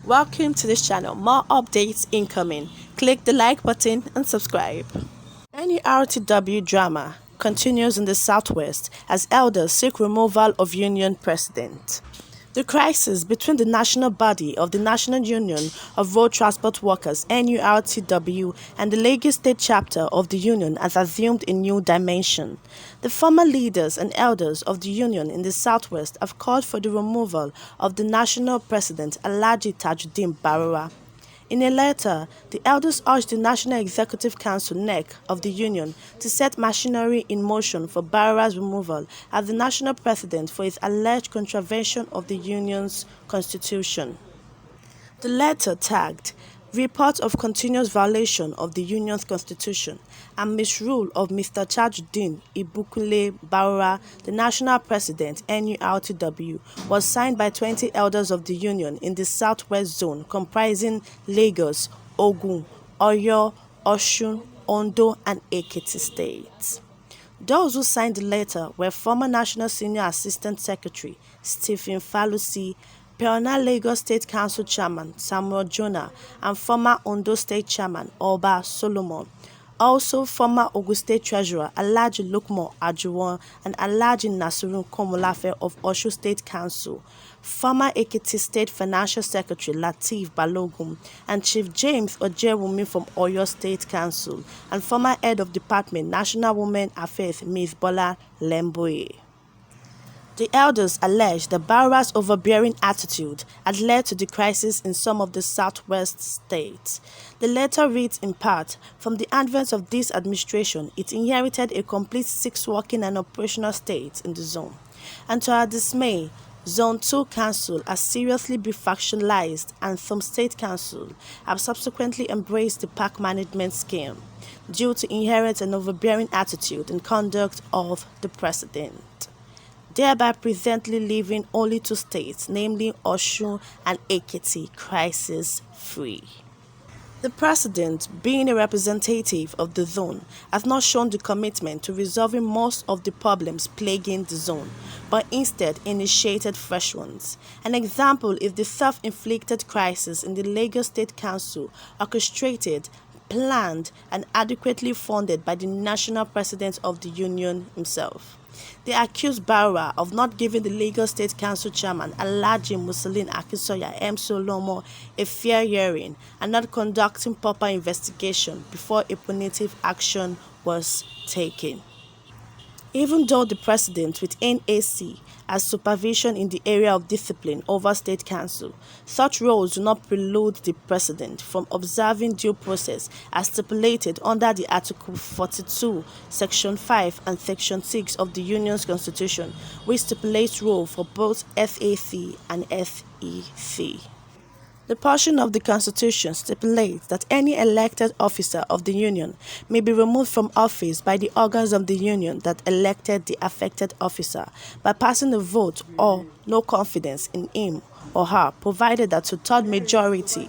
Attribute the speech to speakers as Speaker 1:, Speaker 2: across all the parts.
Speaker 1: Welcome to this channel. More updates incoming. Click the like button and subscribe. Nurtw drama continues in the southwest as elders seek removal of union president. The crisis between the national body of the National Union of Road Transport Workers (NURTW) and the Lagos State chapter of the union has assumed a new dimension. The former leaders and elders of the union in the southwest have called for the removal of the national president Alhaji Tajuddin Baruwa. In a letter, the elders urged the National Executive Council (NEC) of the union to set machinery in motion for Baruwa's removal as the national president for his alleged contravention of the union's constitution. The letter tagged "Report of continuous violation of the union's constitution and misrule of Mr. Tajuddin Ibukule Baruwa, the national president NURTW," was signed by 20 elders of the union in the southwest zone comprising Lagos, Ogun, Oyo, Osun, Ondo and Ekiti states. Those who signed the letter were former National Senior Assistant Secretary Stephen Falusi, pioneer Lagos State Council Chairman Samuel Jonah, and former Ondo State Chairman Oba Solomon. Also former Ogun State Treasurer Alhaji Lukman Ajuwon and Alhaji Nasirun Komolafe of Osun State Council, former Ekiti State Financial Secretary Lateef Balogun, and Chief James Ojewumi from Oyo State Council, and former Head of Department National Women Affairs Ms. Bola Lemboye. The elders alleged that Baruwa's overbearing attitude had led to the crisis in some of the southwest states. The letter reads in part, "From the advent of this administration, it inherited a complete 6 working and operational states in the zone. And to our dismay, Zone 2 Council has seriously been factionalized and some state councils have subsequently embraced the park management scheme due to inherent and overbearing attitude and conduct of the president, thereby presently leaving only 2 states, namely Osun and Ekiti, crisis-free. The president, being a representative of the zone, has not shown the commitment to resolving most of the problems plaguing the zone, but instead initiated fresh ones. An example is the self-inflicted crisis in the Lagos State Council, orchestrated, planned, and adequately funded by the national president of the union himself. They accused Baruwa of not giving the Lagos State Council Chairman Alhaji Musilin Akisoya M. Solomo a fair hearing and not conducting proper investigation before a punitive action was taken. Even though the president with NAC has supervision in the area of discipline over state council, such roles do not preclude the president from observing due process as stipulated under the Article 42, Section 5 and Section 6 of the Union's Constitution, which stipulates role for both SAC and SEC. The portion of the Constitution stipulates that any elected officer of the Union may be removed from office by the organs of the Union that elected the affected officer by passing a vote or no confidence in him or her, provided that a third majority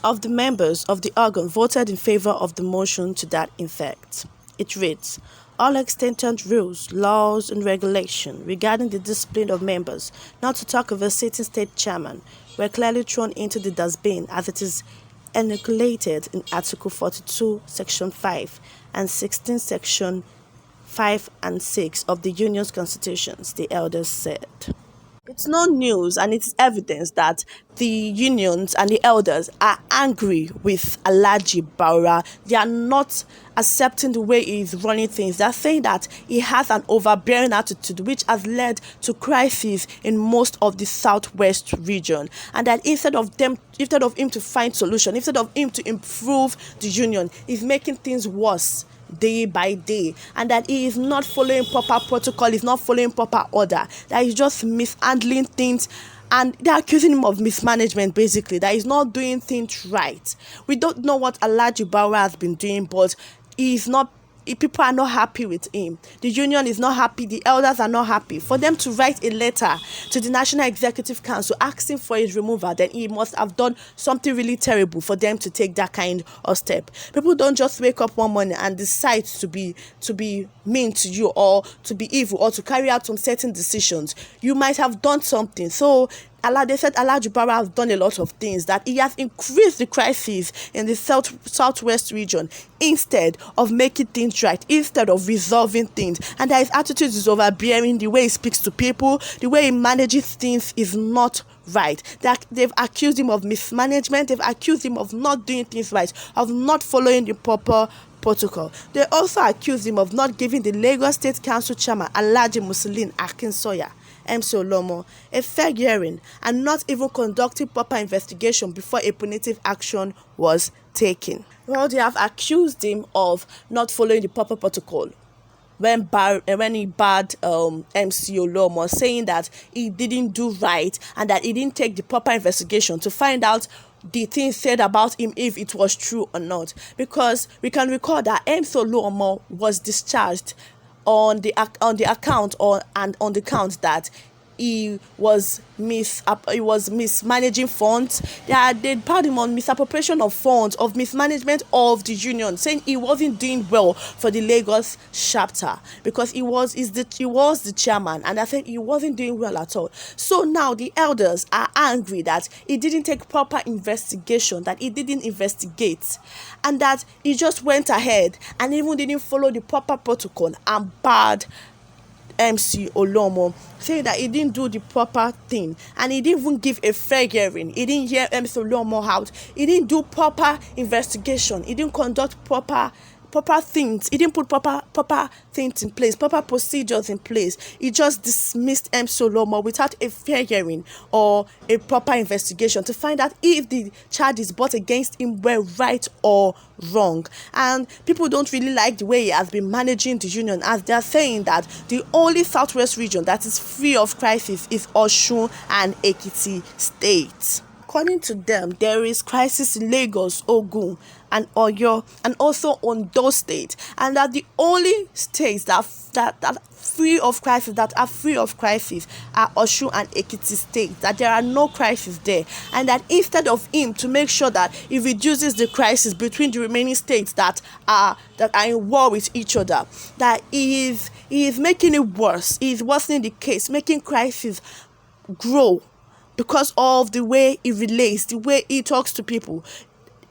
Speaker 1: of the members of the organ voted in favor of the motion to that effect. It reads, "All extant rules, laws, and regulations regarding the discipline of members, not to talk of a sitting state chairman, were clearly thrown into the dustbin as it is enumerated in Article 42, Section 5 and 16, Section 5 and 6 of the Union's Constitutions," the elders said. It's no news and it's evidence that the unions and the elders are angry with Alhaji Baruwa. They are not accepting the way he is running things. They are saying that he has an overbearing attitude which has led to crises in most of the southwest region, and that instead of him to find solution, instead of him to improve the union, he's making things worse day by day, and that he is not following proper protocol, he's not following proper order, that he's just mishandling things, and they're accusing him of mismanagement, basically, that he's not doing things right. We don't know what Alhaji Baruwa has been doing, but he's not people are not happy with him. The union is not happy. The elders are not happy. For them to write a letter to the National Executive Council asking for his removal, then he must have done something really terrible for them to take that kind of step. People don't just wake up one morning and decide to be mean to you, or to be evil, or to carry out some certain decisions. You might have done something. So they said Alhaji Baruwa has done a lot of things, that he has increased the crisis in the southwest region instead of making things right, instead of resolving things. And that his attitude is overbearing. The way he speaks to people, the way he manages things is not right. That they've accused him of mismanagement. They've accused him of not doing things right, of not following the proper protocol. They also accused him of not giving the Lagos State Council chairman Alhaji Musiliu Akinsoya MC Olomo a fair hearing, and not even conducting proper investigation before a punitive action was taken. Well, they have accused him of not following the proper protocol when he barred MC Olomo, saying that he didn't do right and that he didn't take the proper investigation to find out the things said about him, if it was true or not. Because we can recall that MC Olomo was discharged on the account that he was mismanaging funds. They pardoned him on misappropriation of funds, of mismanagement of the union, saying he wasn't doing well for the Lagos chapter, because he was the chairman, and I said he wasn't doing well at all. So now the elders are angry that he didn't take proper investigation, that he didn't investigate, and that he just went ahead and even didn't follow the proper protocol and barred MC Olomo, saying that he didn't do the proper thing, and he didn't even give a fair hearing. He didn't hear MC Olomo out. He didn't do proper investigation. He didn't conduct proper things. He didn't put proper things in place, proper procedures in place. He just dismissed MC Olomo without a fair hearing or a proper investigation to find out if the charges brought against him were right or wrong. And people don't really like the way he has been managing the union, as they are saying that the only southwest region that is free of crisis is Osun and Ekiti states. According to them, there is crisis in Lagos, Ogun, and Oyo, and also Ondo State, and that the only states that are free of crisis are Osun and Ekiti states. That there are no crises there, and that instead of him to make sure that he reduces the crisis between the remaining states that are in war with each other, that he is making it worse. He is worsening the case, making crisis grow, because of the way he relates, the way he talks to people.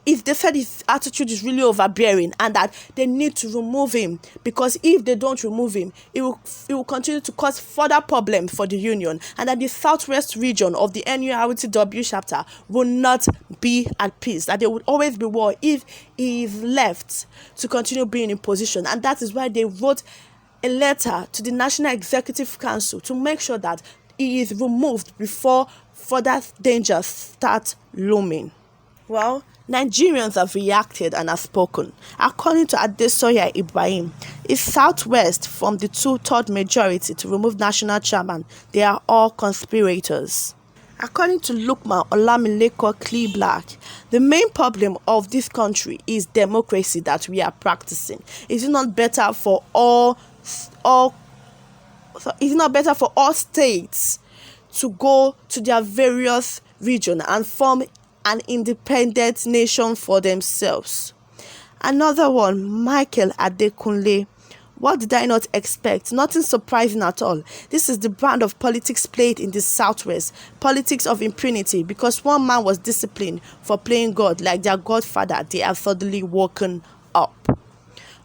Speaker 1: If they said his attitude is really overbearing, and that they need to remove him, because if they don't remove him, it will continue to cause further problems for the union, and that the southwest region of the Nurtw chapter will not be at peace, that there would always be war if he is left to continue being in position. And that is why they wrote a letter to the National Executive Council to make sure that he is removed before further dangers start looming. Well, Nigerians have reacted and have spoken. According to Adesoya Ibrahim, if Southwest from the 2/3 majority to remove national chairman, they are all conspirators. According to Lukman Olamileko Clee-Black, the main problem of this country is democracy that we are practicing. Is it not better for all states to go to their various regions and form an independent nation for themselves? Another one, Michael Adekunle. What did I not expect? Nothing surprising at all. This is the brand of politics played in the Southwest. Politics of impunity. Because one man was disciplined for playing God like their godfather, they are suddenly woken up.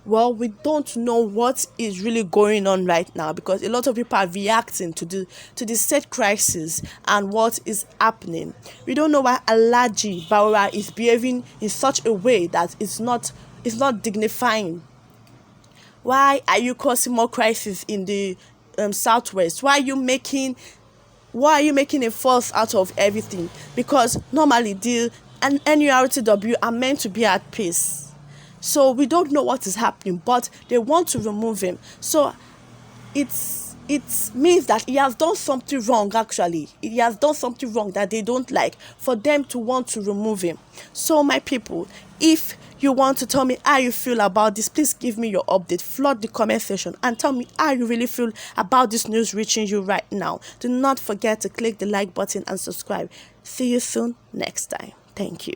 Speaker 1: Well, we don't know what is really going on right now, because a lot of people are reacting to the state crisis and what is happening. We don't know why Alhaji Baruwa is behaving in such a way that it's not dignifying. Why are you causing more crisis in the Southwest? Why are you making a fuss out of everything? Because normally the Nurtw are meant to be at peace. So we don't know what is happening, but they want to remove him. So it's it means that he has done something wrong. Actually, he has done something wrong that they don't like, for them to want to remove him. So my people, if you want to tell me how you feel about this, please give me your update. Flood the comment section and tell me how you really feel about this news reaching you right now. Do not forget to click the like button and subscribe. See you soon next time. Thank you.